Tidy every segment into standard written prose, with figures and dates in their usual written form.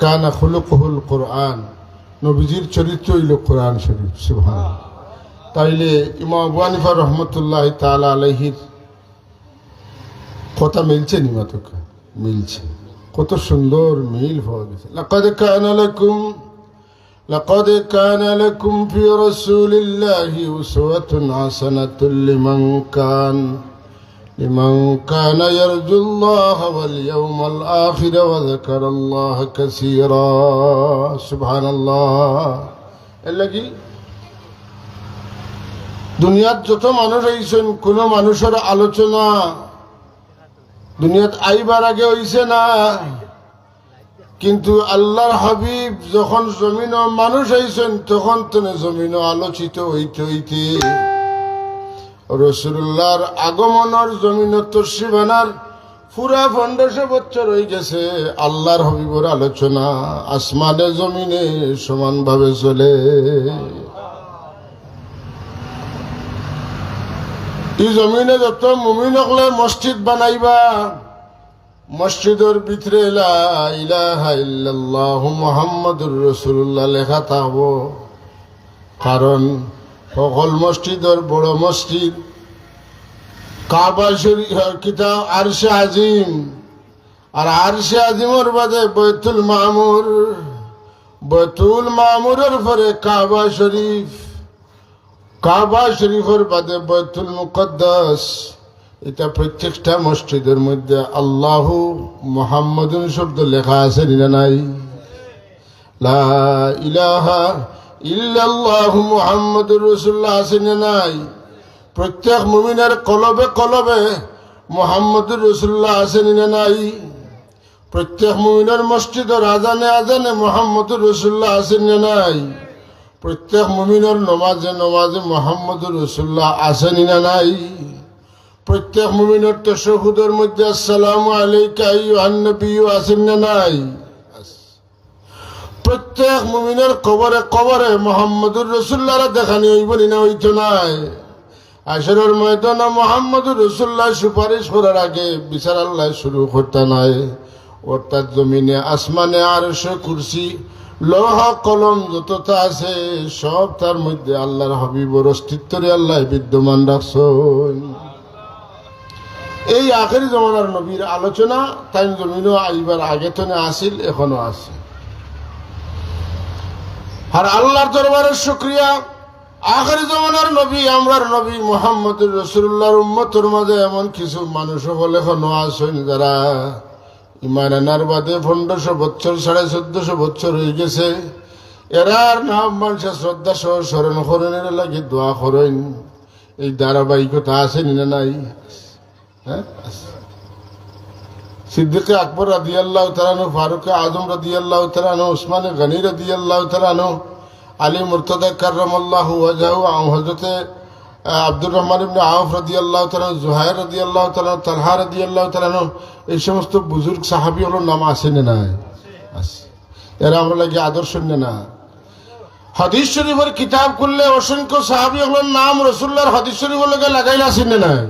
কানা খুলুকুহুল কোরআন, নবীজির চরিত্র হইল কোরআন শরীফ। সুবহানাল্লাহ। তাইলে ইমাম আবু হানিফা রহমতুল্লাহ তাআলা আলাইহির কথা মিলছে নিমাতক মিলছে, কত সুন্দর মিল পাওয়া গেছে। লাকাদ কানা লাকুম ফি রাসূলিল্লাহি উসওয়াতুন হাসানাতুল লিমান কানা ইয়ারজুল্লাহ ওয়াল ইয়াওমাল আখির ওয়া যাকারাল্লাহ কাসীরা। সুবহানাল্লাহ। এর লাগি দুনিয়াত যত মানুষ আইছেন, কোন মানুষের আলোচনা দুনিয়াত আইবার আগে হইছে না, কিন্তু আল্লাহর হাবিব যখন জমিন মানুষ আইছেন তখন তো জমিন আলোচিত হইতে হইতে রাসূলুল্লাহর আগমনের জমিন তশরিফানার পুরা 1500 বছর হয়ে গেছে। আল্লাহর হাবিবের আলোচনা আসমানে জমিনে সমানভাবে চলে। এই জমিনে যত মুমিন হলে মসজিদ বানাইবা, মসজিদের ভিতরে লা ইলাহা ইল্লাল্লাহ মুহাম্মাদুর রাসূলুল্লাহ লেখা থাকবো। কারণ সকল মসজিদের বড় মসজিদ কাবা শরীফ, কিতাব আরশে আজিম, আর আরশে আজিমের বাদে বাইতুল মামুরের পরে কাবা শরীফ, কাবা শরীফের বাদে বাইতুল মুকদ্দাস। এটা প্রত্যেকটা মসজিদের মধ্যে আল্লাহু মুহাম্মাদুন শব্দ লেখা আছে না নাই? লা ইলাহা ইল্লাল্লাহু মুহাম্মাদুর রাসূলুল্লাহ আছে না নাই? প্রত্যেক মুমিনের কলবে কলবে মুহাম্মাদুর রাসূলুল্লাহ আছে না নাই? প্রত্যেক মুমিনের মসজিদের আজানে আজানে মুহাম্মাদুর রাসূলুল্লাহ আছে না নাই? প্রত্যেক মুমিনের নমাজে নমাজে মুহাম্মাদুর রাসূলুল্লাহ আছেন না নাই? প্রত্যেক মুমিনের তাশাহুদের মধ্যে আসসালামু আলাইকা আইয়ুহান নবিয়্যু আছেন না নাই? প্রত্যেক মুমিনের কবরে কবরে মুহাম্মাদুর রাসূলুল্লাহর দেখানি হইব না হইতো নাই? হাশরের ময়দানে মুহাম্মাদুর রাসূলুল্লাহ সুপারিশ করার আগে বিচার আল্লাহ শুরু করতে নাই। অর্থাৎ জমিনে আসমানে আরশে কুরসি লৌহ কলম যতটা আছে সব তার মধ্যে আল্লাহর হাবিবের অস্তিত্বরে আল্লাহ বিদ্যমান রাখছেন। এই আখেরি জমানার নবীর আলোচনা তাই জমিনও আইবার আগে তো আসিল, এখনো আছে। আর আল্লাহর দরবারে শুকরিয়া, আখেরি জমানার নবী আমরার নবী মুহাম্মদুর রাসূলুল্লাহর উম্মতের মাঝে এমন কিছু মানুষ সকল এখনো আছেন যারা ইমান আনার বাদে 1500 বছর 1450 বছর হয়ে গেছে। এরার নাম মানুষের শ্রদ্ধা সহ স্মরণ করেন, এর লাগে দোয়া করেন। এই ধারাবাহিকতা আছে না নাই? হ্যাঁ, সিদ্দিক আকবর রাদিয়াল্লাহু তাআলা আনহু, ফারুক আজম রাদিয়াল্লাহু তাআলা আনহু, উসমান গনি রাদিয়াল্লাহু তাআলা আনহু, আলী মুর্তদা কাররামাল্লাহু ওয়াজহু, হযরতে আব্দুর রহমান ইবনে আওফ রাদিয়াল্লাহু তাআলা, জুহাইর রাদিয়াল্লাহু তাআলা, তালহা রাদিয়াল্লাহু তাআলা, এই সমস্ত বুজুর্গ সাহাবী হলো নাম আছে না নাই? আছে। এরা আমরা লাগে আদর্শ না? হাদিস শরীফের কিতাব খুললে অসংখ্য সাহাবী হলো নাম রাসূলুল্লাহর হাদিস শরীফের লগে লাগাইলা আছে না নাই?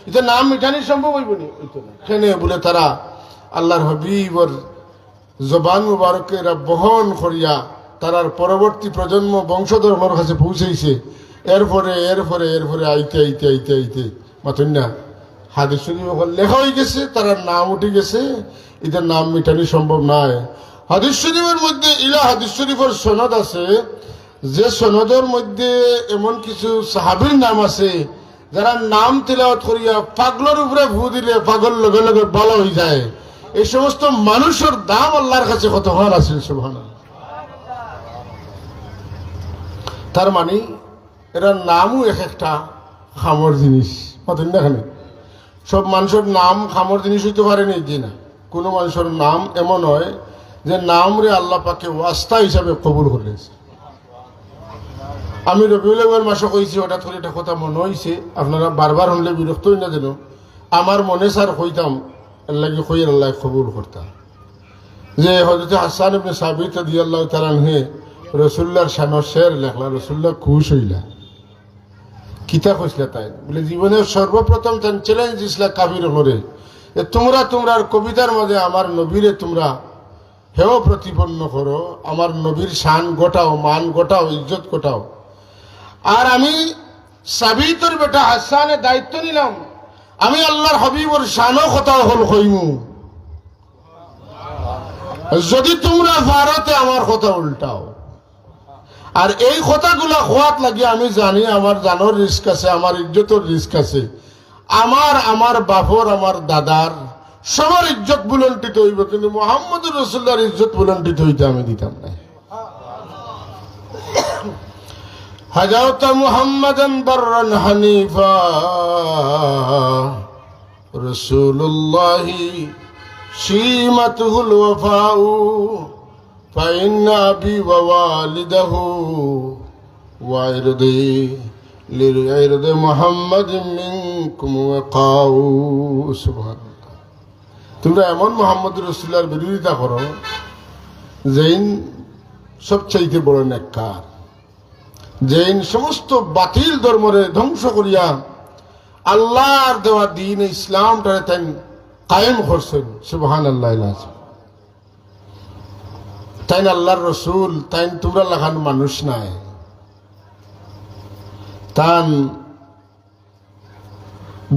এটা নাম মিটানি সম্ভব হইব নি? হইতো না। কেন বলে তারা আল্লাহর হাবিবর জবান মুবারকে এরা বহন করিয়া তারার পরবর্তী প্রজন্ম বংশধর্মের কাছে পৌঁছেছে। এরপরে এরপরে এরপরে আইতে আইতে আইতে আইতে মাতুন না হাদিস শরীফ লেখা হয়ে গেছে, তার নাম উঠে গেছে। এদের নাম মিটানি সম্ভব নয়। হাদিস শরীফের মধ্যে ইলা হাদিস শরীফের সনদ আছে, যে সনদের মধ্যে এমন কিছু সাহাবীর নাম আছে যারা নাম তিলাওয়াত করিয়া পাগলের উপরে ভু দিলে পাগল লগে লগে ভালো হয়ে যায়। এই সমস্ত মানুষের দাম আল্লাহর কাছে কত হওয়ার আছে। সুবহানাল্লাহ। তার মানে এরা নামও এক একটা খামর জিনিস। মাতুন না, এখানে সব মানুষের নাম খামর জিনিস হইতে পারে না। যে না, কোনো মানুষের নাম এমন হয় যে নাম রে আল্লাহ পাকে ওয়াস্তা হিসাবে কবুল করেছে। আমি রবিউল আউয়াল মাসে কইছি, হঠাৎ করে একটা কথা মনে হয়েছে, আপনারা বারবার হলে বিরক্ত হই না যেন। আমার মনে স্যার কইতাম আল্লাহকে কই আল্লাহ কবুল করতাম যে হযরত হাসান ইবনে সাবিত রাদিয়াল্লাহু তাআলা আনহু রাসূলুল্লাহর শানের শের লেখলা। রাসূলুল্লাহ খুশ হইলা, কিতা কইলা তাই বলে জীবনের সর্বপ্রথম তান চ্যালেঞ্জ দিছিলা কাফির হরে, তোমরা তোমরার কবিতার মধ্যে আমার নবীরে তোমরা হেও প্রতিপন্ন করো, আমার নবীর শান গোটাও, মান গোটাও, ইজ্জত গোটাও। আর আমি সাবিতর বেটা হাসানের দায়িত্ব নিলাম, আমি আল্লাহর হাবিবর শানও কথা হল কইমু। যদি তোমরা ভারতে আমার কথা উল্টাও, আর এই কথাগুলা হওয়াত লাগে আমি জানি আমার জানোর রিস্ক আছে, আমার ইজ্জতের রিস্ক আছে, আমার বাপর, আমার দাদার সবার ইজ্জত বুলন্ডিত হইব, কিন্তু মুহাম্মদুর রাসূলুল্লাহর ইজ্জত বুলন্ডিত হইতে আমি দিতাম না। হাজাউতা মুহাম্মাদান বাররান হানিফা রাসূলুল্লাহি সীমাতুল ওয়াফাউ ফাইন্না আবি ওয়া ওয়ালিদাহু ওয়া ইরদি লিরইরদি মুহাম্মাদিন মিনকুম ওয়াকাউ। সুবহানাল্লাহ। তোমরা এমন মুহাম্মদুর রাসূলুল্লাহর বিরোধিতা করো যেইন সবচাইতে বড় নেককার, যেইন সমস্ত বাতিল ধর্মরে ধ্বংস করিয়া আল্লাহর দেওয়া দ্বীন ইসলামটারে তাই কায়েম করছেন। সুবহানাল্লাহ। তাই আল্লাহর রসুল, তাই তোমরা লাগান মানুষ নাই, তান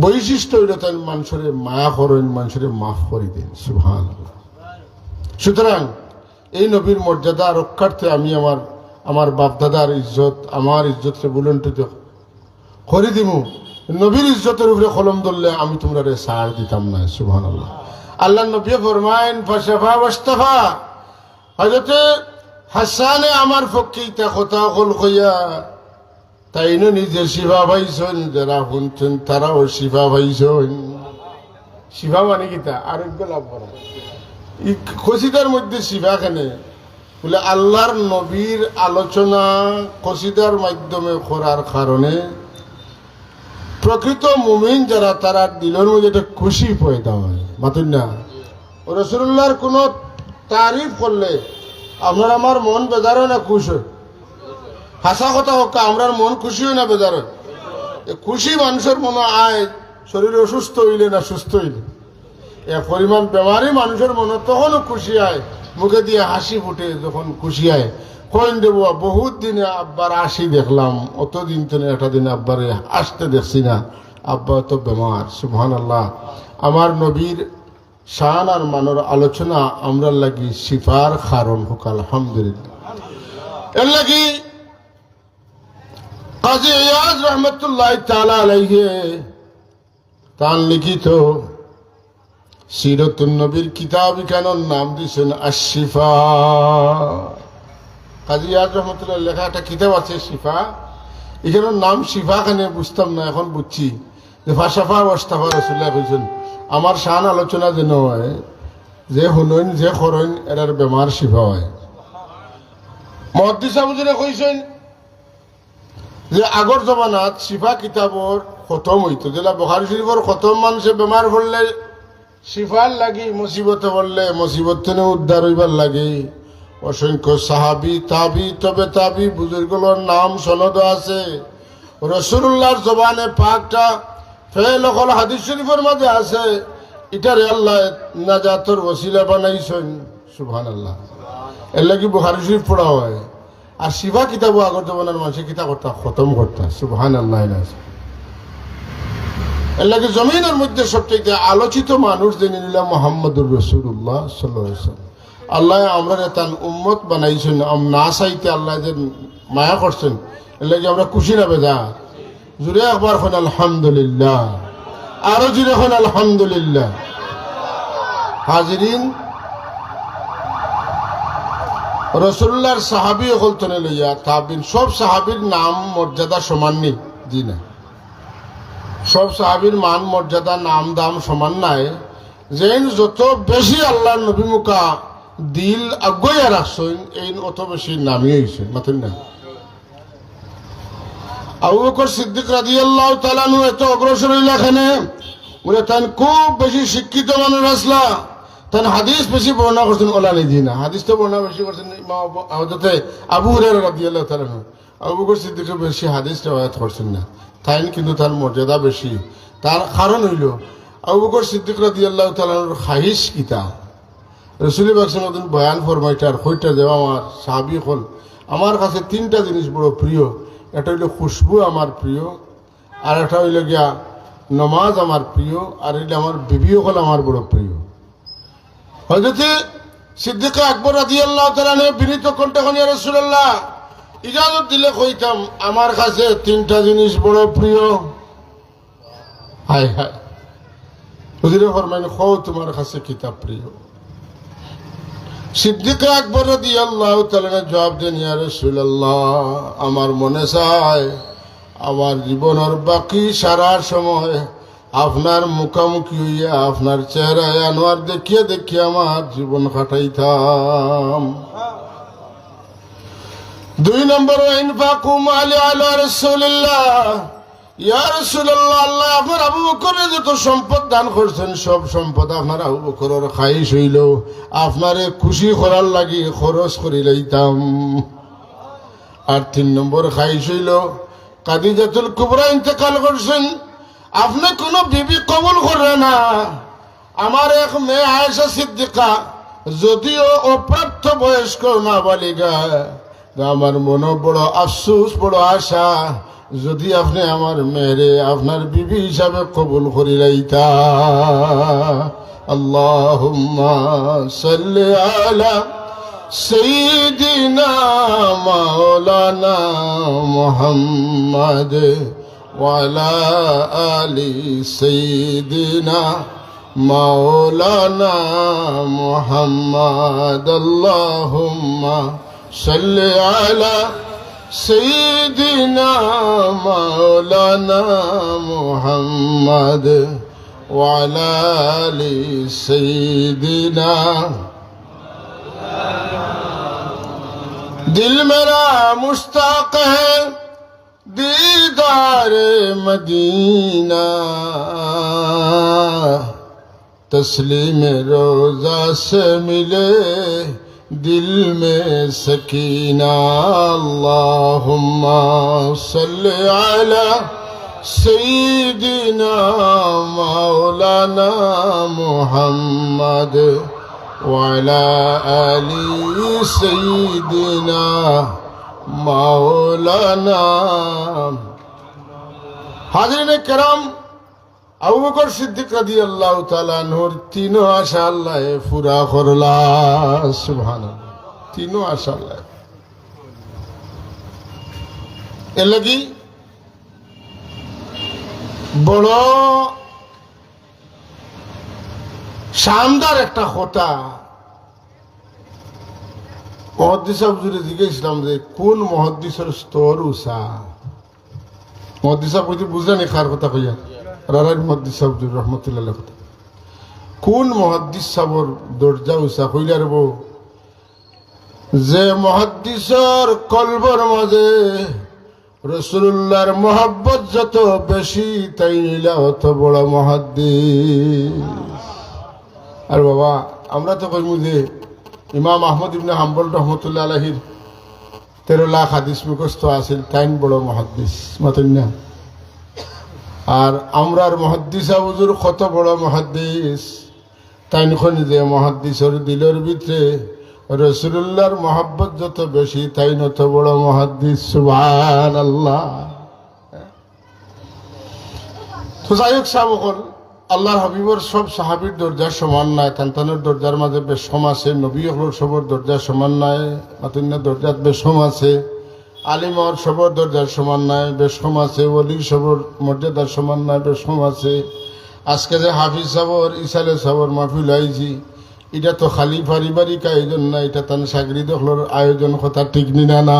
বৈশিষ্ট্য হইল তাই মানুষের মায়া করেন, মানুষের মাফ করে দেন। সুবহানাল্লাহ। সুতরাং এই নবীর মর্যাদা রক্ষার্থে আমি আমার বাপদাদার ইজ্জত, আমার ইজ্জতকে বুলন্ডিত করে দিব। নবীর ইজ্জতের উপরে কলম ধরলে আমি তোমরা সার দিতাম না। সুবহানাল্লাহ। আল্লাহ নবী ফরমায়েন ফাশাফা ওয়াস্তাফা। হযরতে হাসানে আমার পক্ষে ইতা কথা কল কইয়া তাইনো নিজে শিফা পাইছেন, যারা শুনছেন তারাও শিফা পাইছেন। শিফা মানে কিতা? আরোগ্য লাভ করা। এই কসিদার মধ্যে শিফা কেনে বলে আল্লাহর নবীর আলোচনা কসিদার মাধ্যমে করার কারণে প্রকৃত মুমিন যারা, তারা দিলের মধ্যে একটা খুশি পয়দা হয়। মাতুন না, রাসূলুল্লাহর কোনো তারিফ করলে আপনার আমার মন বেজার হয় না খুশ হয়? হাসা কথা হোক, আমরার মন খুশি হয় না বেজার হয়? খুশি মানুষের মনে আয় শরীর অসুস্থ হইলে না সুস্থ হইলে। এক পরিমাণ বেমারি মানুষের মনে তখনও খুশি হয়, মুখে দিয়ে হাসি ফুটে যখন খুশি হয়। কইন দেব বহুত দিনে আব্বার আসি দেখলাম, অতদিন তো একটা দিন আব্বারে আসতে দেখছি না, আব্বা তো বেমার। সুবহানাল্লাহ। আমার নবীর শান আর মানের আলোচনা আমরা লাগি শিফার কারণ হোক আলহামদুলিল্লাহ। এর লাগি কাজী ইয়াজ রহমতুল্লাহ তাআলা আলাইহি তার লিখিত সিরাতুন নবীর কিতাব কেন নাম দিয়েছেন আশ-শিফা। কাজী ইয়াজ রহমতুল্লাহ লেখা একটা কিতাব আছে শিফা, এখানে নাম শিফা কেন বুঝতাম না, এখন বুঝছি যে ফাশাফা ওয়াস্তাফা রাসূলুল্লাহ কইছেন আমার শান আলোচনা যেন হয়, যে শুনইন যে করইন এরার বেমার শিফা হয়। মুহাদ্দিস আবুজুরে কইছেন যে আগর জমানাত শিফা কিতাবর খতম হইতো, যেটা বুখারী শরীফর খতম মানুষে বেমার পড়লে শিফার লাগি, মুসিবতে পড়লে মুসিবত থেকে উদ্ধার হইবার লাগে অসংখ্য সাহাবী তাবি তবে তাবি বুজুর্গগুলোর নাম সনদ আছে। রাসূলুল্লাহর জবানে পাকটা ফেল হল হাদিস শরীফের মাঝে আছে, এটারে আল্লাহ নাজাতর ওসিলা বানাইছেন। সুবহানাল্লাহ। এর লাগি বুখারী শরীফ পড়া হয়, আর শিফা কিতাবও আগর জমানার মানুষের কিতাব করতা খতম করতা। সুবহানাল্লাহ। এর লাগে জমিনের মধ্যে সবচেয়ে আলোচিত মানুষ জেনে নিলাম মুহাম্মদুর রাসূলুল্লাহ সাল্লাল্লাহু আলাইহি ওয়াসাল্লাম। আল্লাহ আমরা তার উম্মত বানাইছেন, না চাইতে আল্লাহ যে মায়া করছেন, এর লাগে আমরা খুশি না বেজা? জুড়ে একবার হন আলহামদুলিল্লাহ, আরো জুড়ে হন আলহামদুলিল্লাহ। হাজিরিন, রাসূলুল্লাহর সাহাবী হলতনে লইয়া তাবিন, সব সাহাবীর নাম মর্যাদা সমান নেই। জি না, সব সাহাবীর মান মর্যাদা নাম দাম সমান নাই। যেন যত বেশি আল্লাহর নবী মুখা দিল আগুয়া রাখছেন, এই অত বেশি নামই হয়েছেন। মাতেন না, আবু বকর সিদ্দিক রাদিয়াল্লাহু তাআলা আনহু এত অগ্রসর হইলা এখানে, বলে তান খুব বেশি শিক্ষিত মানুষ আসলা, তান হাদিস বেশি বর্ণনা করছেন। ওলা নিজি না, হাদিস তো বর্ণনা বেশি করছেন আবু হুরায়রা রাদিয়াল্লাহু তাআলা আনহু। আবু বকর সিদ্দিক বেশি হাদিস রিওয়ায়াত করছেন না, তাই কিন্তু তার মর্যাদা বেশি। তার কারণ হইল আবু বকর সিদ্দিক রাদিয়াল্লাহু তাআলা আনহুর খাহিশ কিতা, রসুল বাকসিম একদিন বয়ান ফরমাইটার হইটা যে আমার সাহাবি হল আমার কাছে তিনটা জিনিস বড় প্রিয়। একটা হইল খুশবু আমার প্রিয়, আর একটা হইল গিয়া নমাজ আমার প্রিয়, আর হইলে আমার বিবিও হল আমার বড় প্রিয়। হযরতে সিদ্দিক আকবর রাদিয়াল্লাহু তাআলা বিনীত কণ্ঠে কন, ইয়া রাসূলুল্লাহ, ইজাজত দিলে কইতাম আমার কাছে তিনটা জিনিস বড় প্রিয়। হায় হায়, হুজুরে ফরমাইন, খো তোমার কাছে কিতাব প্রিয়। সিদ্দিক আকবর রাদিয়াল্লাহু তাআলা জবাব দেন, ইয়া রাসূলুল্লাহ, আমার মনে চায় আমার জীবনের বাকি সারা সময় আপনার মুখামুখি হইয়া আপনার চেহারায় আনোয়ার দেখিয়ে দেখিয়ে আমার জীবন কাটাইতাম। 2 নম্বর, ইনফাকু মালি আলা রাসূলিল্লাহ, ইয়া রাসূলুল্লাহ, আল্লাহ আপনার আবু বকরের যত সম্পদ দান করছেন সব সম্পদ আপনার আবু বকরের খাইশ হইল আপনারে খুশি করার লাগি খরচ করি লইতাম। আর 3 নম্বর খাইশ হইল খাদিজাতুল কুবরা ইন্তেকাল করছেন, আপনি কোনো বিবি কবুল করে না। আমার এক মেয়ে আয়েশা সিদ্দিকা যদিও অপ্রাপ্ত বয়স্ক নাবালিকা, আমার মনে বড় আফসোস বড় আশা যদি আপনি আমার মেয়েরে আপনার বিবি হিসাবে কবুল করি লাইতা। আল্লাহুম্মা সাল্লি আলা সাইয়্যিদিনা মাওলানা মুহাম্মাদ ওয়া আলা আলি সাইয়্যিদিনা মাওলানা মুহাম্মাদ। আল্লাহুম্মা সাল্লি আলা সাইয়্যিদিনা মাওলানা মুহাম্মাদ ওয়া আলা আলি সাইয়্যিদিনা। दिल मेरा मुश्ताक है दीदार मदीना, तस्लीम रोजा से मिले दिल में सकीना। अल्लाहुम्मा सल्ली अला सय्यिदिना मौलाना मुहम्मद वाला अली सय्यिदिना मौलाना। हाज़रीन किराम, আবু বকর সিদ্দিক রাদিয়াল্লাহু তাআলা আনহুর তিনও আশা আল্লাহ পুরা করলা। সুবহানাল্লাহ, তিনও আশা আল্লাহ। এর লাগি বড় শানদার একটা কথা মুহাদ্দিস হুজুরে জিজ্ঞেসলাম যে কোন মুহাদ্দিসের স্তর উঁচা। মুহাদ্দিস হুজুর বুঝলেন কার কথা কইয়া? রারার মুহাদ্দিস হুজুর রহমাতুল্লাহ কথা। কোন মুহাদ্দিস সাবর দরজা উঁচা কইলা রে বউ? যে মুহাদ্দিসের কলবের মাঝে রাসূলুল্লাহর মহব্বত যত বেশি তাইলা অত বড় মুহাদ্দিস। আর বাবা আমরা তো কইমু যে ইমাম আহমদ ইবনে হাম্বল রহমতুল্লাহ আলাইহির 13 লাখ হাদিস মুখস্থ আছিল, তাইন বড় মুহাদ্দিস মতন না। আর আমরার মুহাদ্দিস হুজুর কত বড় মুহাদ্দিস, তাইন খন যে মুহাদ্দিসের দিলের ভিতরে রাসূলুল্লাহর মহব্বত যত বেশি তাইন অত বড় মুহাদ্দিস। সুবহানাল্লাহ। তো যাই হোক সাবকল, আল্লাহর হাবিবর সব সাহাবীর দরজা সমান নাই, তান্তানের দরজার মাঝে বেশম আছে, নবী হলোর সবর দরজা সমান নাই, মাতুন্যা দরজাত বেশম আছে, আলিমর সবর দরজার সমান নাই, বেশম আছে, ওলির সবর মর্যাদার সমান নাই, বেশম আছে। আজকে যে হাফিজ সাবর ইসালে সাবর মাহফিল আইছি, এটা তো খালি পারিবারিক আয়োজন না, এটা তান সাগরিদ হলোর আয়োজন কথা ঠিক নিনা না।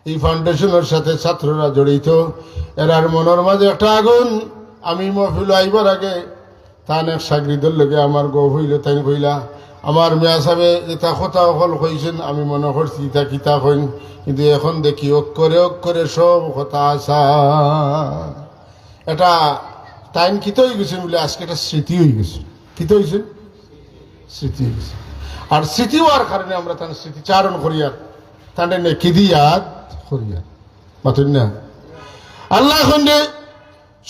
এই ফাউন্ডেশনের সাথে ছাত্ররা জড়িত, এরার মনের মাঝে একটা আগুন। আমি মহফিল আইবার আগে তান এক সাগরিদের লগে আমার গো হইল, তাই কইলা আমার মেয়া সাহেবে এটা কথা হল কইছেন, আমি মনে করছি ইটা কিতা কইন, কিন্তু এখন দেখি অক্ষরে সব কথা আসা। এটা টাইম কিত হয়ে গেছে বলে আজকে একটা স্মৃতি হয়ে গেছে। কিত হয়েছে? স্মৃতি হয়ে গেছে। আর স্মৃতি হওয়ার কারণে আমরা তার স্মৃতিচারণ করি, আর তাহলে নেকি দিয়াদ করি, আর মাতুন না। আল্লাহ এখন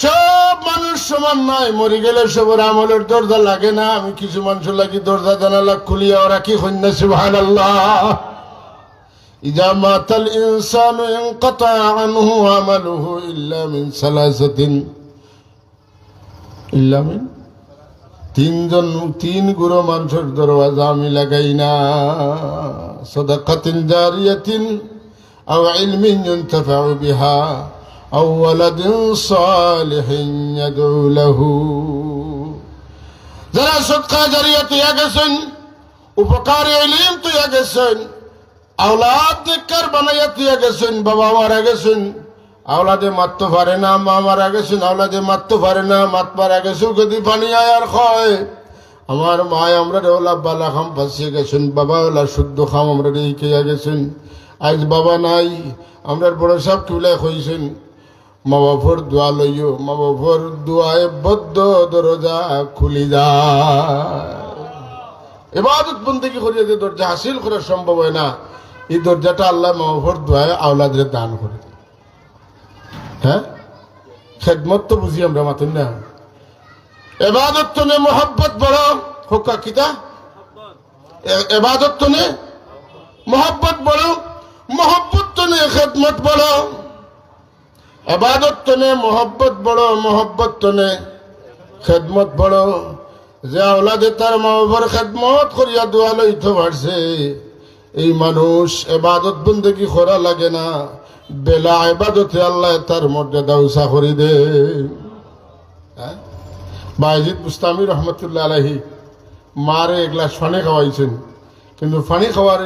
সব মানুষ সমান নয়, মরে গেলে সবার আমলের দরজা লাগে না। আমি কিছু মানুষ লাগি দরজা জানালা খুলিয়া ওরা কি কন্যা সুবহানাল্লাহ। ইযা মাতাল ইনসানু ইনকাতা আনহু আমালুহু ইল্লা মিন সালাসাতিন, ইল্লা মিন তিন গুরু মানুষের দরওয়াজা আমি লাগাই না। সাদাকাতিন জারিয়াতিন আও ইলমিন ইউনতাফাউ বিহা আও ওয়ালাদিন সালিহিন ইয়াদউ লাহু। যারা সদকা জারিয়া তৈয়া গেছেন, উপকারী ইলম তৈয়া গেছেন, আওলাদ নেককার বানাইয়া তৈয়া গেছেন। বাবা মারা গেছেন, আওলাদে মারতে পারে না, মা মারা গেছেন, আওলাদে মারতে পারে না, মাত মারা গেছে যদি পানি আয়ার খায়। আমার মায় আমরা ওলা বালা খাম ফাঁসিয়ে গেছেন, বাবা ওলা শুদ্ধ খাম আমরা রেখে গেছেন। আজ বাবা নাই, আমরা বড় সাহেব কিউলাই হয়েছেন, মা বাপর দোয়া লইও, মা বাপর দোয়ায় বদ্ধ দরজা খুলি যায়। ইবাদত বন্দেগি করিয়া যে দরজা হাসিল করা সম্ভব হয় না, এই দরজাটা আল্লাহ মা বাপর দোয়ায় আওলাদের দান করে। হ্যাঁ, খেদমত তো বুঝি আমরা মাতেন না। এবাদত তো নে মোহাব্বত বড় হোকা কিতা, এবাদত তো নে মোহাব্বত বড়, মোহাব্বত তো নে খেদমত বড়। এবাদত তো নে মোহাব্বত বড়, মোহাব্বত তো নে খেদমত বড়। যে আওলাদে তার মা বাবার খেদমত করিয়া দোয়া লইতে পারছে, এই মানুষ এবাদত বন্দেগি করা লাগে না, বেলা ইবাদতে আল্লাহ তার মর্যাদা উঁচা করে দে। বায়েজিদ বুস্তামি রহমতুল্লাহ আলাইহি মারে এক গ্লাস পানি খাওয়াইছেন, কিন্তু পানি খাওয়ার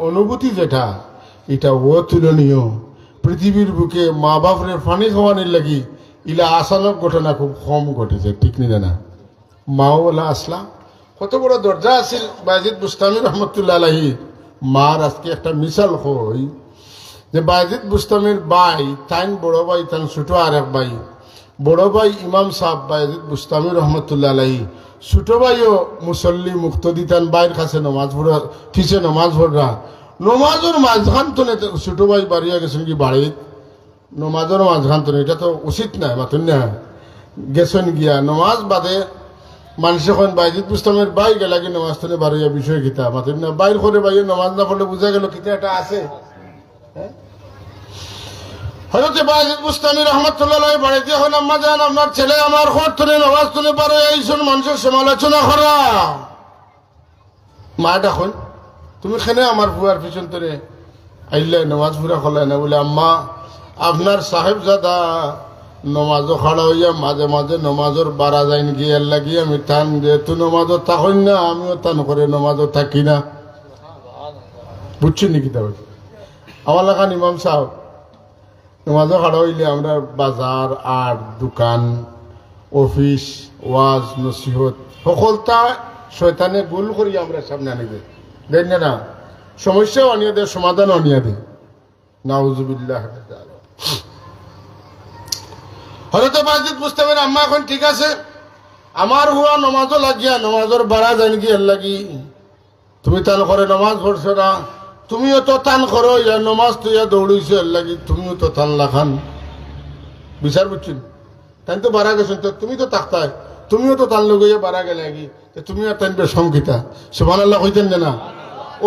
অনুভূতি যেটা, এটা অতুলনীয়। পৃথিবীর বুকে মা বাপরে পানি খাওয়ানোর লাগি ইলা আসানক ঘটনা খুব কম ঘটেছে, ঠিক নিলে না। মাও বলা আসলা কত বড় দরজা আছিল বায়েজিদ বুস্তামি রহমতুল্লাহ আলাইহি মার। আজকে একটা মিসাল হই যে বায়েজিদ বুস্তামির ভাই তাইন বড় ভাই, তান ছোট আর এক ভাই। বড় ভাই ইমাম সাহেব বায়েজিদ বুস্তামি রহমতুল্লাহ আলাইহি, ছোট ভাইও মুসল্লি মুক্তদি, তান বাইর কাছে নমাজ পড়া ফিসে নমাজ পড়া। নমাজের মাঝখান তো ছোট ভাই বাড়িয়া গেছেন কি বাড়ি, নমাজের মাঝখান তো এটা তো উচিত নাই মাতুন না। গেছেন গিয়া নমাজ বাদে মানুষ এখন বায়েজিদ বুস্তামের বাই গেলা কি নমাজ তো বাড়িয়া বিষয় গীতা মাতুন না। বাইর করে বাইরে নমাজ না পড়লে বোঝা গেল কিতা এটা আছে। হযরত বায়েজিদ বুস্তামি রহমাতুল্লাহ আলাইহি বাড়িতে এখন আম্মা জান আপনার ছেলে আমার খোঁজ তুলে নামাজ তুলে পারে এইসব মানুষের সমালোচনা করা। মা ডাকুন, তুমি খেনে আমার বুয়ার পিছন তোরে আইলে নামাজ পুরা খোলায় না বলে, আম্মা আপনার সাহেবজাদা নমাজও খাড়া হইয়া মাঝে মাঝে নমাজের বাড়া যাইন গিয়ে লাগিয়ে আমি টান যেহেতু নমাজও থাকই না, আমিও টান করে নমাজও থাকি না। বুঝছি নাকি? তবে আমার লাগান ইমাম সাহেব নমাজও খাড়া হইলে আমরা বাজার আর দোকান অফিস ওয়াজ নসিহত সকলটা শয়তানে গোল করি আমরা সামনে আনিবে দেন না, সমস্যাও আনিয়ে দেয়, সমাধানও আনিয়ে দেয়। নাউজুবিল্লাহ। হযরত বায়েজিদ বুস্তামের আম্মা এখন ঠিক আছে, আমার হুয়া নমাজও লাগিয়া নমাজের বাড়া যাইন গিয়ে লাগি, তুমি টান করে নমাজ পড়ছো না, তুমিও তো টান করো, ইয়া নমাজ তো ইয়া দৌড়িছো এর লাগি, তুমিও তো টান লাখান। বিচার বুঝছেন? তাই তো বাড়া গেছেন, তো তুমি তো তাকতায়, তুমিও তো টান লগাইয়া বাড়া গেলে লাগি, তুমিও টানবে সংকিতা। সুবহানাল্লাহ কইতেন না?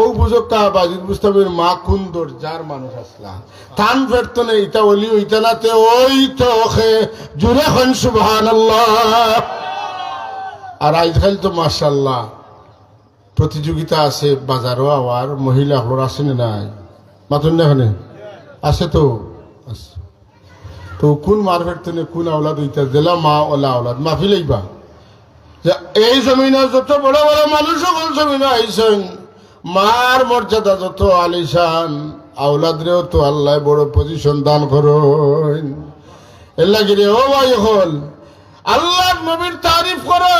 ও বুঝকা বায়েজিদ বুস্তামের মা কোন দরজার মানুষ আসলা, টান ফেরতো না, ইটা ওলি ওইটা নাতে ওই তো ওখে জুড়ে হন সুবহানাল্লাহ। আর আজকাল তো মাশাআল্লাহ প্রতিযোগিতা আছে বাজারও, আবার মহিলা হলোর আছে না নাই মাতুন না এখানে আছে তো আছে। তো কোন মারফেট তো কোন আওলাদ হইতা জেলা মা ওলা আওলাদ মাফি লইবা। এই জমিনে যত বড় বড় মানুষ সকল জমিনে আইসেন, মার মর্যাদা যত আলিশান, আওলাদরেও তো আল্লাহ বড় পজিশন দান করেন। এর লাগি রে ও ভাই হল আল্লাহ নবীর তারিফ করো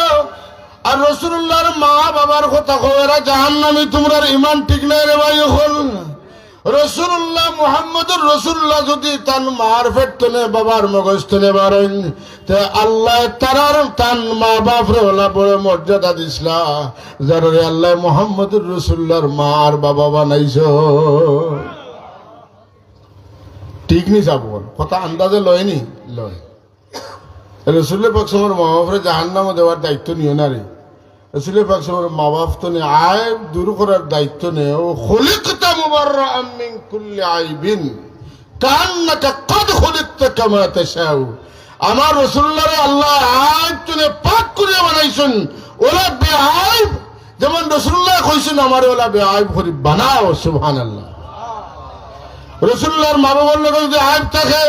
আর রাসূলুল্লাহর মা বাবার কথা কও, এরা জাহান্নামী, তোমরা ইমান ঠিক নাই রে ভাই হল। রাসূলুল্লাহ মুহাম্মদুর রাসূলুল্লাহ যদি তান মার ফেটনে বাবার মগজ তনে বারেন, তে আল্লাহ তারার তান মা বাপরে ওলা বড় মর্যাদা দিসলা, যারে আল্লাহ মুহাম্মদুর রাসূলুল্লাহর মা আর বাবা বানাইছো। ঠিক নি যাব কথা আন্দাজে লয়নি লয়। রসুলের পাক সমর মা বাপরে জাহান্নামে দেওয়ার দায়িত্ব নিও না রে। রসুলের পাক সমর মা বাপ তো নে আইব দূর করার দায়িত্ব নে। ও খুলিকতা মুবাররাআম মিন কুল্লি আইবিন কান্নাকা কদ খুলিকতা কামা তাশাউ। আমার রসুল্লাহরে আল্লাহ আইব তুনে পাক করে বানাইছেন, ওরা বেআইব যেমন রসুল্লাহ কইছেন আমার ওলা বেআইব করে বানাও। সুবহানাল্লাহ। রসুল্লাহর মা বাবার লোকে যদি আইব থাকে,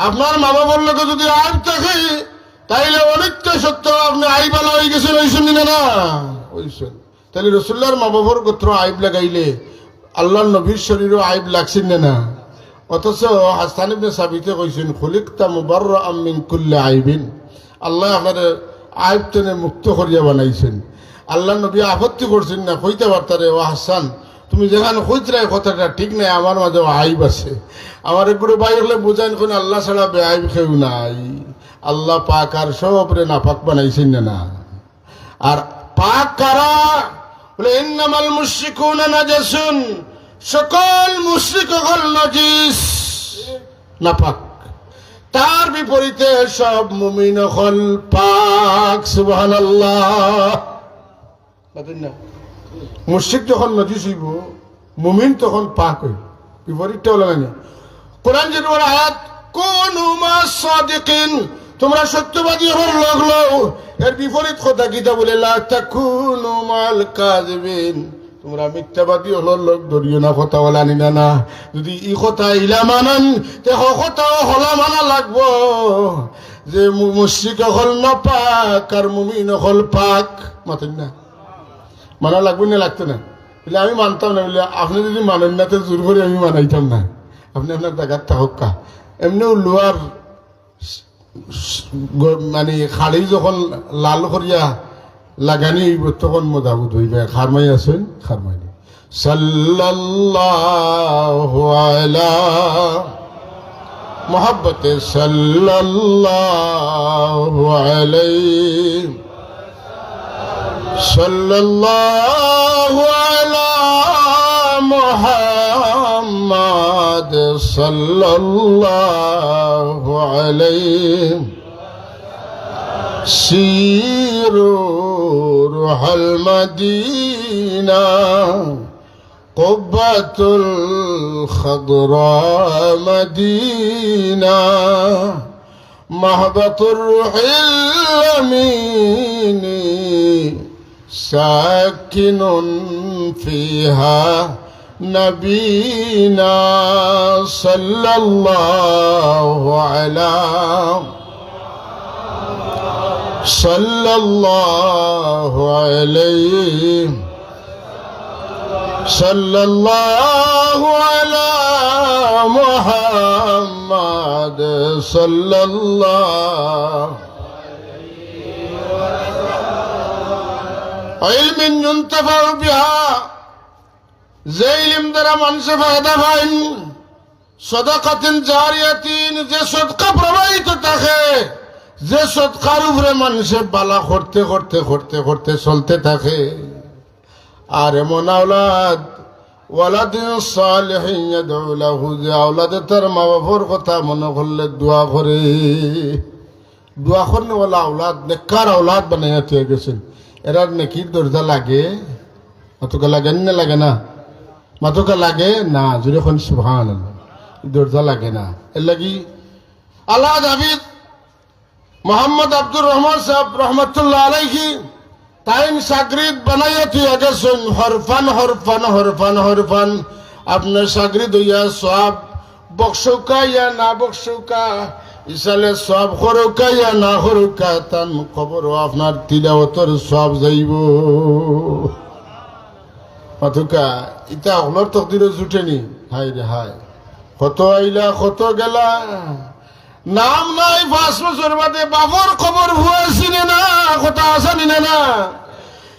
আপনার মা বাবার লোকে যদি আইব থাকে, তাইলে অনেকটা সত্য আপনি আইবালা হয়ে গেছেন। ওইসন না না ওইসন। তাহলে রসুল্লাহর মা বাবার গোত্র আইব লাগাইলে আল্লাহর নবীর শরীরও আইব লাগছেন না। অথচ হাসান ইবনে সাবিতে কইছেন খুলিকতা মুবাররাআম মিন কুল্লি আইবিন। আল্লাহ আপনার আইব থেকে মুক্ত করিয়া বানাইছেন। আল্লাহ নবী আপত্তি করছেন না, কইতে পারতারে ও হাসান তুমি যেখানে কইতরাই কথাটা ঠিক নাই, আমার মাঝে আইব আছে। আমার একগুলো ভাই হলে বুঝাইন কোন আল্লাহ ছাড়া বেআইব কেউ নাই। আল্লাহ পাক আর সবরে নাপাক বানাইছেন না। আর পাক কারা বলে ইন্নামাল মুশরিকুনা নাজাসুন, সকল মুশরিক হল নাজিস নাপাক। তার বিপরীতে সব মুমিন হল পাক। সুবহানাল্লাহ। মুশরিক যখন নাজিস হইব, মুমিন তখন পাক হইব। বিপরীতটা হলো না। কোরআন যে আয়াত কুনু মাস সাদিকিন, তোমরা সত্যবাদী হওয়ার লোক লও। এর বিপরীত কথা কিতা বলে লা তাকুনু মাল কাযিবিন, তোমরা মিথ্যাবাদী হলো লোক ধরিও না। কথা বলা নিনা না। যদি ই কথা ইলা মানান তে কথাও হলা মানা লাগবো যে মুশরিক হল না পাক আর মুমিন হল পাক। মাতেন না মানা লাগবে না, লাগতো না বলে আমি মানতাম না। বলে আপনি যদি মানেন না তো জোর করে আমি মানাইতাম না। আপনি আপনার জায়গার থাকা এমনিও লোয়ার মানে খাড়ি যখন লাল করিয়া লাগানি তখন মোদাবুদ হইবে। খারমাই আছেন খারমাই সাল্লাল্লাহু আলা মুহাব্বতে সাল্লাল্লাহু আলাইহি সাল্লাল্লাহু আলা মুহাম্মাদ সাল্লাল্লাহু আলাইহি সিরু রুহাল মদিনা কুব্বাতুল খাদরা মদিনা মাহবাতুর রুহিল আমিনি সাকিনুন ফিহা নবীনা সাল্লাল্লাহু আলা সাল্লাল্লাহু আলাইহি সাল্লাল্লাহু আলা মুহাম্মাদ সাল্লাল্লাহু ইলমিন ইউনতাফাউ বিহা, যে ইলম দ্বারা মানুষে ফায়দা পায়। সাদাকাতিন জারিয়াতিন, যে সদকা প্রবাহিত থাকে, যে সদকার উপরে মানুষে বালা করতে করতে করতে করতে চলতে থাকে। আর এমন আওলাদ ওয়ালাদিন সালিহিন ইয়াদউ লাহু, যে আওলাদে তার মা বাবার কথা মনে করলে দোয়া করে। দোয়া করলে ওলা আওলাদ নেককার আওলাদ বানাইয়া দিয়ে গেছেন। এরার নেকির দরজা লাগে। মাতুকা লাগে না লাগে না? মাতুকা লাগে না। জুড়ে এখন সুবহানাল্লাহ, দরজা লাগে না। এর লাগি আল্লাহ হাফিজ মোহাম্মদ আব্দুর রহমান সাহেব রহমতুল্লাহ আলাইহি টাইম সাগরিদ বানাইয়া তুই গেছেন। হরফান হরফান হরফান হরফান আপনার সাগরিদ হইয়া সব বকশৌকা ইয়া না বকশৌকা, ইসালে সব হরৌকা ইয়া না হরৌকা, তান খবর আপনার তিলাওয়াতের সব যাইব। মাথুকা ইটা হলর তকদিরে জুটেনি। হাই রে হাই, কত আইলা কত গেলা, নাম নাই 5 বছর বাদে বাবর খবর ভুয়াছি না, কথা আসানি না।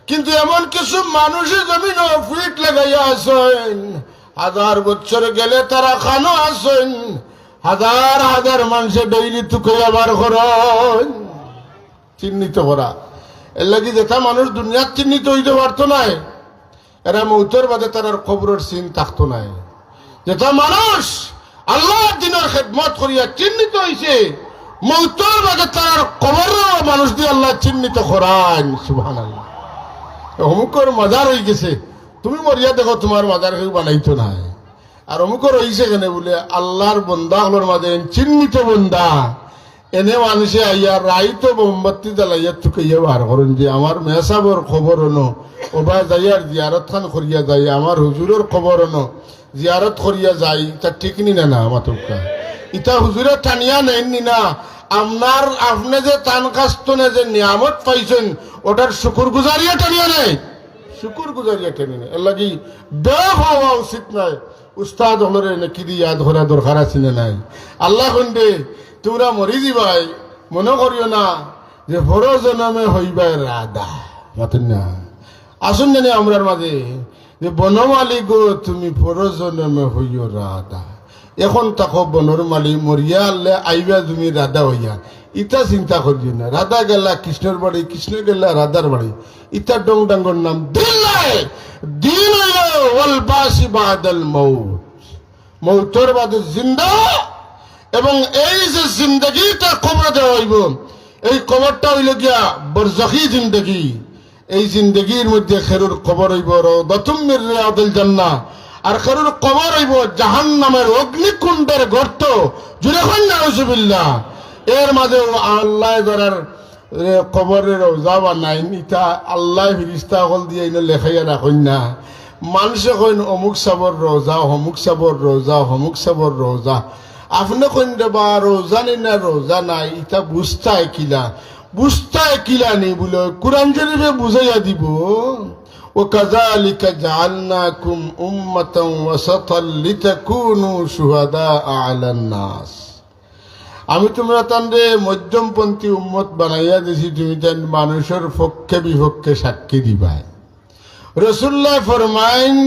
কিন্তু এমন কিছু মানুষের জমিন ফিট লাগাইয়া আসেন, 1000 বছর গেলে তারা খানো আসেন। হাজার হাজার মানুষের ডেইলি তুকে আবার করেন চিহ্নিত করা। এর লাগি যেটা মানুষ দুনিয়ার চিহ্নিত হইতে পারতো নাই, এরা মৌতের বাদে তার খবরের চিন থাকতো নাই। যেটা মানুষ আল্লাহর দিনের খেদমত করিয়া চিহ্নিত হয়েছে, মৌতর বাগে তার কবর মানুষ দিয়ে আল্লাহ চিহ্নিত করান। সুবহানাল্লাহ। অমুকর মাজার হয়ে গেছে, তুমি মরিয়া দেখো তোমার মাজার কেউ বানাইতো না। আর অমুকর হয়েছে কেন বলে আল্লাহর বন্দা হলোর মাঝে চিহ্নিত বন্দা এনে মানুষে আইয়া রাইতো মোমবাতি জ্বালাইয়া চুকাইয়া বার করেন যে আমার মেসাবর খবর হনো ওবা যাইয়ার জিয়ারত খান করিয়া যাই, আমার হুজুরের খবর হনো জিয়ারত করিয়া যাই। তা ঠিক নি না মাতুকা ইটা হুজুরে টানিয়া নেননি না, আপনার আপনি যে তান কাস্তনে যে নিয়ামত পাইছেন ওটার শুকুর গুজারিয়া টানিয়া নেই, শুকুর গুজারিয়া টেনে নেই। এর লাগি বেফ হওয়া উচিত নয়। উস্তাদ হলরে নাকি দিয়ে ইয়াদ করা দরকার আছে না নাই? আল্লাহ কন্ডে তোমরা মরি দিবাই, মনে করিও না যে বড় জনমে হইবাই রাধা মাতেন না। আসুন জানি আমরার মাঝে যে বনমালী গো তুমি বড় জনমে হইও রাধা। এখন তাকো বনর মালি মরিয়া আল্লে আইবা তুমি রাধা হইয়া, ইটা চিন্তা করিও না। রাধা গেলা কৃষ্ণের বাড়ি, কৃষ্ণ গেলা রাধার বাড়ি, ইটা ডং ডাঙ্গর নাম দিন নাই। দিন ওয়াল বাসি বাদাল মউত, মউতের বাদে জিন্দা। এবং এই যে জিন্দগিটা কবর দেওয়া হইব, এই কবরটা হইল গিয়া বরজাখী জিন্দগি। এই জিন্দগির মধ্যে খেরুর কবর হইব রাউদাতুম মির রিয়াদিল জান্নাহ, আর খেরুর কবর হইব জাহান্নামের অগ্নিকুণ্ডের গর্ত। জুড়ে হন নাউজুবিল্লাহ। এর মাঝে আল্লাহ ধরার কবরের রওজা বানাইন, ইটা আল্লাহ ফিরিস্তা হল দিয়ে লেখাইয়া রাখেন না। মানুষে কইন অমুক সাবর রোজা, অমুক সাবর রোজা, অমুক সাবর রোজা। আপনি কইন বা রোজা নেই না রোজা নাই, ইটা বুঝতায় কিলা, বুঝতায় কিলা নেই বলে কোরআন শরীফে বুঝাইয়া দিব। ও কাযালিকা জাআলনাকুম উম্মাতান ওয়াসাতাল লিতাকুনু শুহাদা আলান নাস। আমি তোমরা তান্ডে মধ্যমপন্থী উম্মত বানাইয়া দিছি, তুমি তান মানুষের পক্ষে বিপক্ষে সাক্ষী দিবাই। রাসূলুল্লাহ ফরমাইন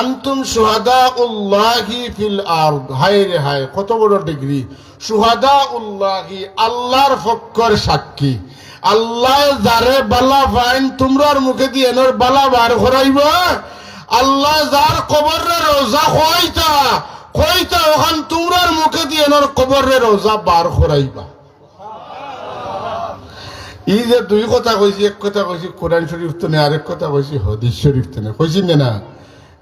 আনতুম শুহাদাউল্লাহি ফিল আরদ। হায় রে হায়, কত বড় ডিগ্রি! শুহাদাউল্লাহি, আল্লাহর পক্ষের সাক্ষী। আল্লাহ যারে বালা ফাইন তোমরার মুখে দিয়ে এনর বালা বার করাইবা। আল্লাহ যার কবরে রোজা খোয়াইতা কইতা ওখান তোমরার মুখে দিয়ে এনর কবরে রোজা বার করাইবা। এই যে দুই কথা কইছি, এক কথা কইছি কোরআন শরীফ তো নেই, আরেক কথা কইছি হাদিস শরীফ তো নেই। কইছি না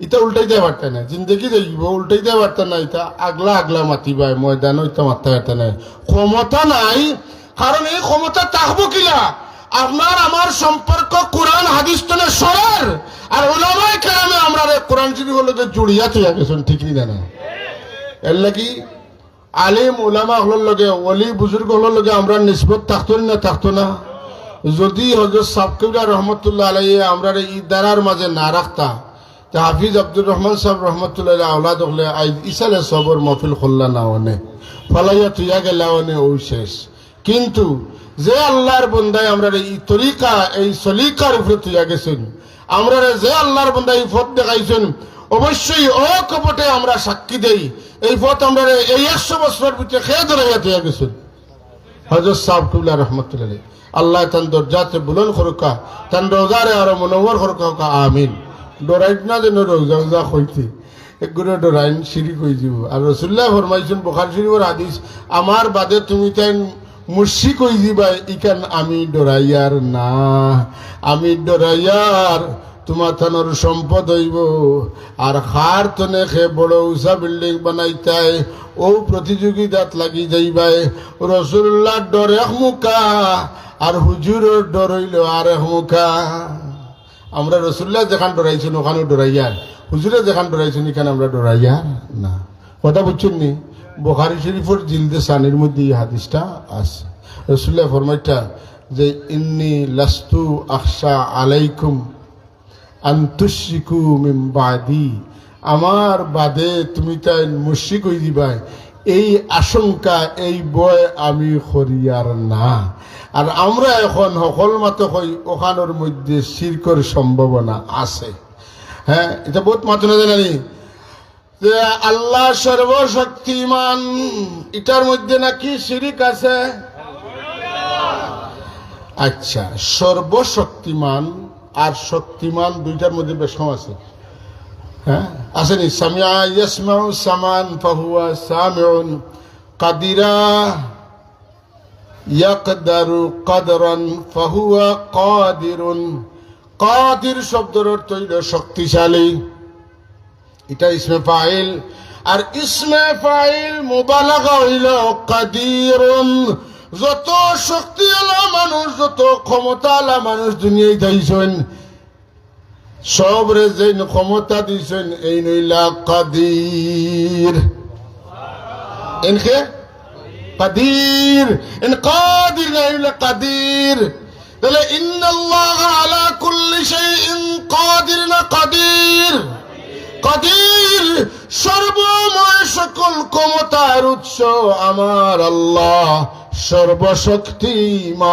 ইটা উল্টাইতে পারতেন না, জিন্দগি দেখব উল্টাইতে পারতেন না। ইটা আগলা আগলা মাতিবাই, ময়দান ইটা মারতে পারতেন না, ক্ষমতা নাই। কারণ এই ক্ষমতা থাকবো কিলা আপনার আমার সম্পর্ক কোরআন হাদিস তো সরার আর ওলামায়ে কেরামে আমরা কোরআন শরীফ লগে জড়িয়া থইয়া গেছেন, ঠিক নি না? এর লাগি আলিম ওলামা হলোর লগে ওলি বুজুর্গ হলোর লগে আমরা নিসবত থাকতো না, থাকতো না। যদি হযরত সাবকিবলা রহমতুল্লাহ আলাইহি আমরা এই দারার মাঝে না রাখতা, তা হাফিজ আব্দুর রহমান সাহেব রহমতুল্লাহ আওলাদ হলে ইসালে সবর মহফিল খোল্লা না অনে ফলাইয়া তুইয়া গেলা অনে ও শেষ। কিন্তু যে আল্লাহর বন্দায় আমরা এই তরিকা এই সলিকার উপরে তুইয়া গেছেন, আমরা যে আল্লাহর বন্দায় এই পথ দেখাইছেন, অবশ্যই অকপটে আমরা সাক্ষী দেই এই পথ আমরা এই 100 বছরের ভিতরে খেয়ে ধরাইয়া তুইয়া গেছেন হযরত সাবকিবলা রহমতুল্লাহ। আল্লাহ তান দরজাতে বুলন্দ করুকা, তান রোজারে আরো মনোবর করুকা, আমিন। ডরাইট না যেন রোজা রোজা হইতে একগুলো ডরাইন সিঁড়ি কই দিব। আর রাসূলুল্লাহ ফরমাইছেন বুখারী শরীফের হাদিস, আমার বাদে তুমি তাই মুর্শি কই দিবা, ইকান আমি ডরাইয়ার না, আমি ডরাইয়ার তোমার থানোর সম্পদ হইব। আর খার তনে খে বড় উঁচা বিল্ডিং বানাইতাই ও প্রতিযোগিতাত লাগি যাইবাই। রাসূলুল্লাহ ডর এক মুখা আর হুজুরের ডর হইল আর এক মুখা। আমরা রাসূলুল্লাহ যেখান ডরাইছেন ওখানেও ডরাইয়ার, হুজুরে যেখান ডরাইছেন এখানে আমরা ডরাইয়ার না। কথা বুঝছেন নি? বুখারী শরীফের জিলদে সানির মধ্যে এই হাদিসটা আছে। রাসূলুল্লাহ ফরমাইতা যে ইন্নী লাস্তু আখশা আলাইকুম আন তুশরিকু মিন বাদি, আমার বাদে তুমি তাই মুশরিক হই দিবা, এই আশঙ্কা এই ভয় আমি করিয়ার না। আর আমরা এখন সকল মত হই ওখানোর মধ্যে শিরকর সম্ভাবনা আছে। হ্যাঁ, এটা বহুত মাত্র না জানি যে আল্লাহ সর্বশক্তিমান, এটার মধ্যে নাকি শিরিক আছে। আচ্ছা, সর্বশক্তিমান আর শক্তিমান দুইটার মধ্যে বেশ কম আছে। হ্যাঁ, আসেনি? সামিয়া ইয়াসমাউ সামান ফাহুয়া সামিউন, কাদিরা ইয়াকদারু কদরান ফাহুয়া কাদিরুন। কাদির শব্দের অর্থ হইল শক্তিশালী, এটা ইসমে ফাইল। আর ইসমে ফাইল মুবালাগা হইল কাদিরুন। যত শক্তিওয়ালা মানুষ, যত ক্ষমতাওয়ালা মানুষ দুনিয়ায় থাইছেন, সবরে যে ক্ষমতা দিছেন এই নইলা কাদির। ইনকে কাদির, ইন কাদির নইলা কাদির। তাহলে ইন্নাল্লাহ আলা কুল্লি শাইইন কাদির না কাদির? কাদির, সর্বময় সকল ক্ষমতার উৎস আমার আল্লাহ, সর্বশক্তিমান।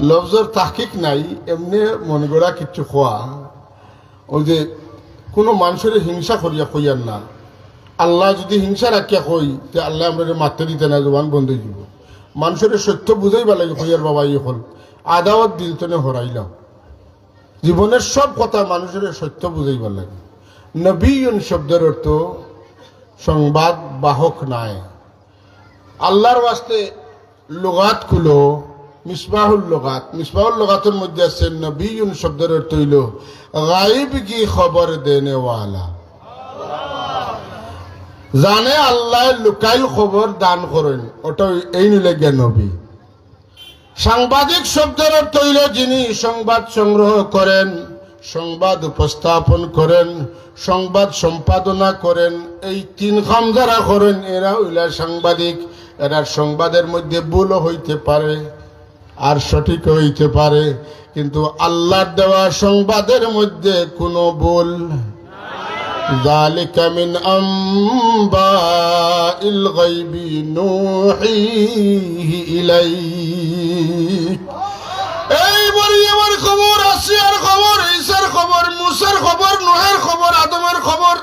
লফজর তাহকিক নাই, এমনি মন গড়া কিচ্ছু খোয়া। ওই যে কোনো মানুষের হিংসা করিয়া কইয়ার না। আল্লাহ যদি হিংসা রাখিয়া কই, তে আল্লাহ আমরা মারতে দিতে না, জবান বন্ধ হয়ে যাব। মানুষের সত্য বুঝাইবা লাগে, কইয়ার বাবা ই হল আদাওয়াত দিল তনে হরাইলাম। জীবনের সব কথা মানুষের সত্য বুঝাইবার লাগে। নবীন শব্দের অর্থ সংবাদ বাহক নাই। আল্লাহর ওয়াস্তে লুগাত খুলো, মিসবাহুল লুগাত। মিসবাহুল লুগাতের মধ্যে আছে নবীন শব্দের অর্থ হইল গায়েব কি খবর দেনে ওয়ালা। জানে আল্লাহ লুকাইল খবর দান করেন, ওটা এই নিলে জ্ঞান নবী। সাংবাদিক শব্দের অর্থ হইল যিনি সংবাদ সংগ্রহ করেন, সংবাদ উপস্থাপন করেন, সংবাদ সম্পাদনা করেন। এই তিন কাম যারা করেন এরা হইলা সাংবাদিক। এরা সংবাদের মধ্যে ভুলও হইতে পারে আর সঠিক হইতে পারে, কিন্তু আল্লাহর দেওয়া সংবাদের মধ্যে কোনো ভুল। যালিকা মিন আম্বাইল গায়বি নূহিহি ইলাইক। এই মরিয়মের খবর, আসিয়ার খবর, ঈসার খবর, মুসার খবর, নূহের খবর, আদমের খবর,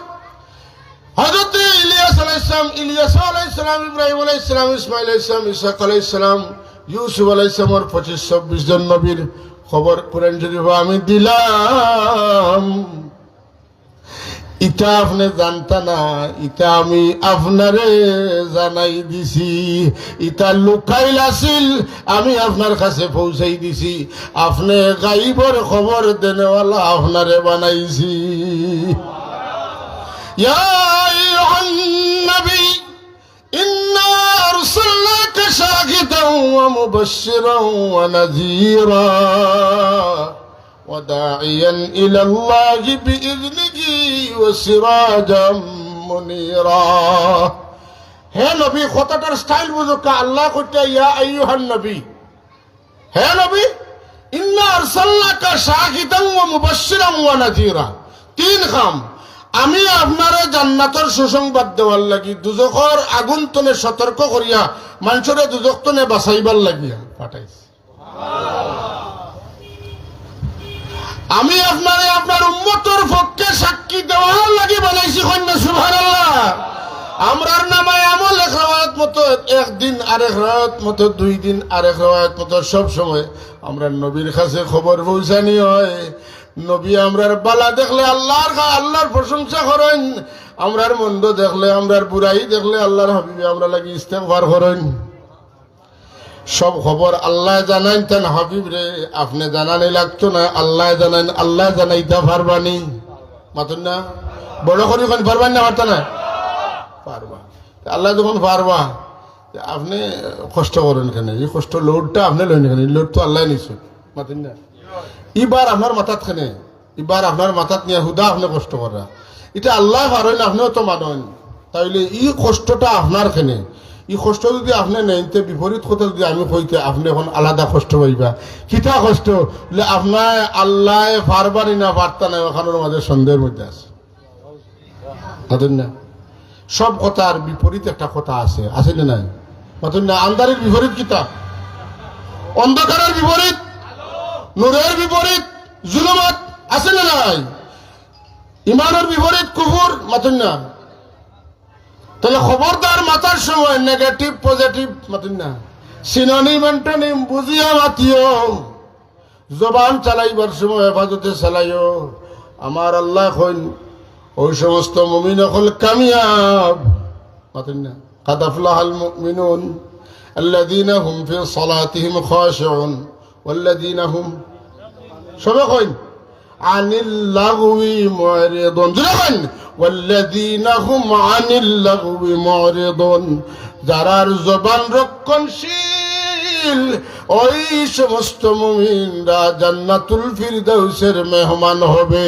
হযরত ইলিয়াস আলাইহিস সালাম, ইব্রাহিম আলাইহিস সালাম, ইসমাঈল আলাইহিস সালাম, ইসহাক আলাইহিস সালাম, ইউসুফ আলাইহিস সালামের 25-26 জন নবীর খবর কোরআন শরীফে আমি দিলাম। ইটা আপনি জানতা না, ইটা আমি আপনারে জানাই দিছি। ইটা লুকাইল আছিল, আমি আপনার কাছে পৌঁছাই দিছি। আপনি গাইবর খবর দেনেওয়ালা আপনারে বানাইছি। ইয়া আইয়ুহান নবী ইন্না আরসালনাকা শাহিদান ওয়া মুবাশশিরান ওয়া নাযীরা وداعيا إلى الله بإذنه وسراجا منيرا। হে নবী, কথাটার স্টাইল বুঝো কা। আল্লাহ কইতে ইয়া আইয়ুহান নবী, হে নবী, ইন্না আরসালনাকা শাহিদান ওয়া মুবাশশিরান ওয়া নাযীরা। তিন কাম। আমি আপনারে জান্নাতের সুসংবাদ দেওয়ার লাগি, দুজখর আগুন তনে সতর্ক করিয়া মানুষরে দুজখ তনে বাঁচাইবার লাগিয়া পাঠাইছি। আমি আপনারে আপনার উম্মতের পক্ষে সাক্ষী দেওয়ার লাগি বানাইছি। কন্যা সুবহানাল্লাহ। আমরার নামায় আমল এক রাওয়ায়াত মতো একদিন, আরেক রাওয়ায়াত মতো 2 দিন, আরেক রাওয়ায়াত মতো সব সময় আমরা নবীর কাছে খবর পৌঁছানি হয়। নবী আমরার বালা দেখলে আল্লাহর প্রশংসা করেন, আমরার মন্দ দেখলে, আমরার বুড়াই দেখলে আল্লাহর হাবিবে আমরা লাগি ইস্তেগফার করেন। সব খবর আল্লাহ জানাইন, তেন হাবিব রে আপনি জানানি লাগতো না, আল্লাহ জানাইন। আল্লাহ জানাইতে পারবানি মাতুন না, বড় করি পারবেন না, পারত না পারবা। আল্লাহ যখন পারবা, আপনি কষ্ট করেন কেন? এই কষ্ট লোডটা আপনি লইন কেন? লোড তো আল্লাহ নিছ মাতুন না। এবার আপনার মাথাত কেনে, এবার আপনার মাথাত নিয়ে হুদা আপনি কষ্ট করা, এটা আল্লাহ পারেন, আপনিও তো মানেন। তাইলে এই কষ্টটা আপনার কেনে? এই কষ্ট যদি আপনি নেইতে, বিপরীত কথা যদি আমি কইতে, আপনি এখন আলাদা কষ্ট পাইবা। কিতা কষ্ট বলে আপনার আল্লাহ পারবানি না পারতা না, ওখানের মাঝে সন্দেহের মধ্যে আছে না। সব কথার বিপরীত একটা কথা আছে, আছে না নাই মাতুন না? আন্ধারের বিপরীত কিতা? অন্ধকারের বিপরীত নূরের বিপরীত জুলুমাত, আছে না নাই? ইমানের বিপরীত কুফর, মাতুন না? তাহলে খবরদার মাতার সময় নেগেটিভ পজিটিভ মাতুন না, সিনোনিম অ্যান্টোনিম বুঝিয়া মাতিও। জবান চালাইবার সময় হেফাজতে চালাইও। আমার আল্লাহ কইন ওই সমস্ত মুমিন হল কামিয়াব মাতুন না, قد أفلح المؤمنون الذين هم في صلاتهم خاشعون والذين هم شبقين عن اللغو معرضون والذين هم عن اللغو معرضون যারার জবান রক্ষণশীল ওই সমস্ত মুমিনরা জান্নাতুল ফিরদাউসের মেহমান হবে।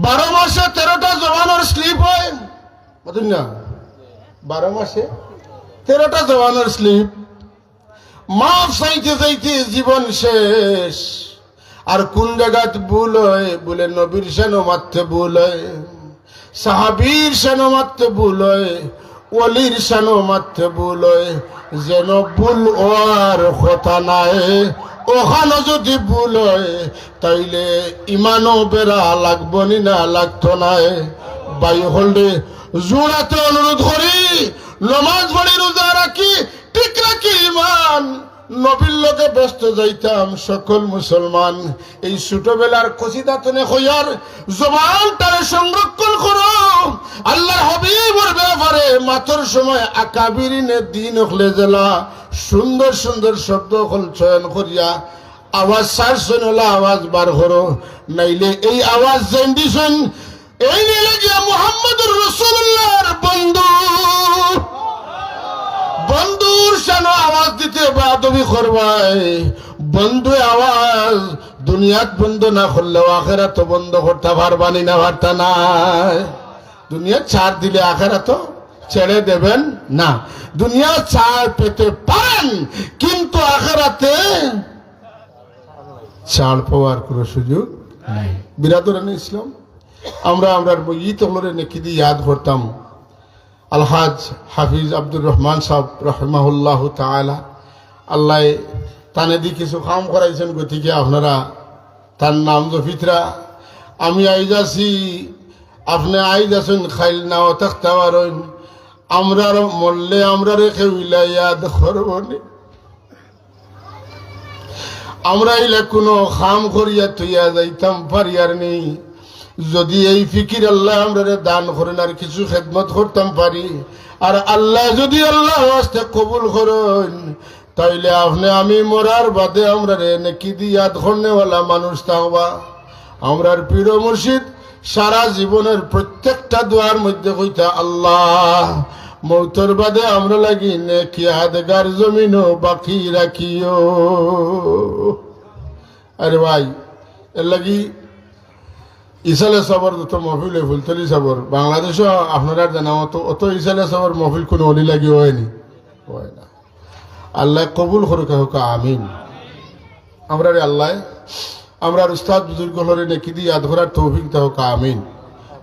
12 মাসে 13টা জওয়ানের স্লিপ হয়, বুঝুন না? 12 মাসে 13টা জওয়ানের স্লিপ। মাফ চাইতে চাইতে জীবন শেষ। আর কোন জায়গাত ভুল হয়? বলে নবীর শানও মারতে ভুল হয়, সাহাবীর শানও মারতে ভুল হয়, ওলির শানও মারতে ভুল হয়। যেন ভুল হওয়ার কথা নাই, ওখানে যদি ভুল হয় তাইলে ইমানও বেড়া লাগবনি না লাগতো নাই। বাই হলরে জোড়াতে অনুরোধ করি, নমাজ পড়ি, রোজা রাখি, ঠিক রাখি ইমান, নবীর লোকে ব্যস্ত যাইতাম সকল মুসলমান। এই ছোটবেলার কচিদাতনে হইয়ার জবানটারে সংরক্ষণ করো। আল্লাহর হাবিবের ব্যাপারে মাতর সময় আকাবিরিনে দিন হলে জেলা সুন্দর সুন্দর শব্দ হল চয়ন করিয়া আওয়াজ সার শোনলা আওয়াজ বার করো, নাইলে এই আওয়াজ যেন দিছেন এই নিলে গিয়া মুহাম্মদুর রাসূলুল্লাহর বন্ধু, বন্ধুর সানো আওয়াজ দিতে বাদবি করবাই। বন্ধু আওয়াজ দুনিয়াত বন্ধ না করলেও আখেরাত বন্ধ করতে পারবানি না, পারতা নাই। দুনিয়া ছাড় দিলে আখেরাত ছেড়ে দেবেন না। দুনিয়া ছাড় পেতে পারেন, কিন্তু আখেরাতে ছাড় পাওয়ার কোনো সুযোগ নাই। বিরাদরান ইসলাম, আমরা বই তোমরা নেকি দিয়ে ইয়াদ করতাম আলহাজ হাফিজ আব্দুর রহমান সাহেব রহমাহুল্লাহ তাআলা। আল্লাহ তানে দি কিছু কাম করাইছেন, গতিকে আপনারা তার নাম জফিতরা। আমি আইজ আছি, আপনি আইজ আছেন, খাইল নাও থাকতাম। আমরার মরলে আমরা রেখে উইলা ইয়াদ করবনি। আমরা ইলে কোনো খাম করিয়া তুইয়া যাইতাম পারিয়ার নেই। যদি এই ফিকির আল্লাহ আমরা দান করেন আর কিছু খেদমত করতাম পারি, আর আল্লাহ যদি আল্লাহ আস্তে কবুল করেন, তাইলে আপনি আমি মরার বাদে আমরা নেকি দিয়াদ করনেওয়ালা মানুষ থাকবা। আমরার পীর মুর্শিদ সারা জীবনের প্রত্যেকটা দোয়ার মধ্যে কইতা, আল্লাহ মৌতর বাদে আমরা লাগি নেকি আদগার জমিনও বাকি রাখিও। আরে ভাই, এর লাগি ইসালে সবর যত মহফিল হয়, ফুলতলি সবর বাংলাদেশও আপনারা জানা অত ইসালে সবর মহফিল কোনো অলি লাগি হয়নি, হয় না। আল্লাহ কবুল করুক, হোক আমিন। আমরা আল্লাহ আমরা উস্তাদ বুজুর্গ হলরে নেকি দিয়ে ইয়াদ করার তৌফিক হোক আমিন।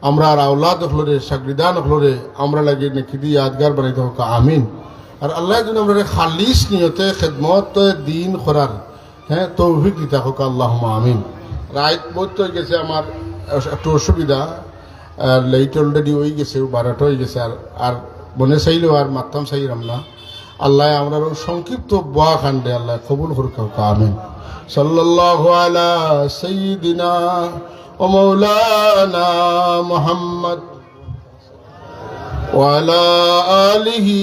আমরা আর আওলাদ হলরে সাগরিদান হলরে আমরা লাগে নেকি দিয়ে ইয়াদগার বানাইতে হোক আমিন। আর আল্লাহ যেন আমরা খালিস নিয়তে খেদমত দিন করার তৌফিক দিতে হোক আল্লাহুম্মা আমিন। রাত বহুত হয়ে গেছে, আমার একটু অসুবিধা, আর লেট অলরেডি হয়ে গেছে, 12টা হয়ে গেছে। আর মনে চাইলেও আর মারতাম চাইলাম না। আল্লাহ আমরা সংক্ষিপ্ত বোয়া খান্ডে আল্লাহ কবুল করুক, আমিন। সাল্লাল্লাহু আলা সাইয়্যিদিনা ওয়া মাওলানা মুহাম্মদ ওয়া আলা আলিহি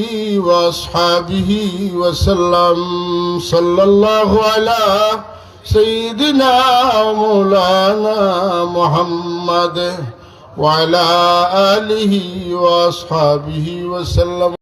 ওয়া আসহাবিহি ওয়া সাল্লাম। সাল্লাল্লাহু আলা سيدنا مولانا محمد وعلى آله وأصحابه وسلم।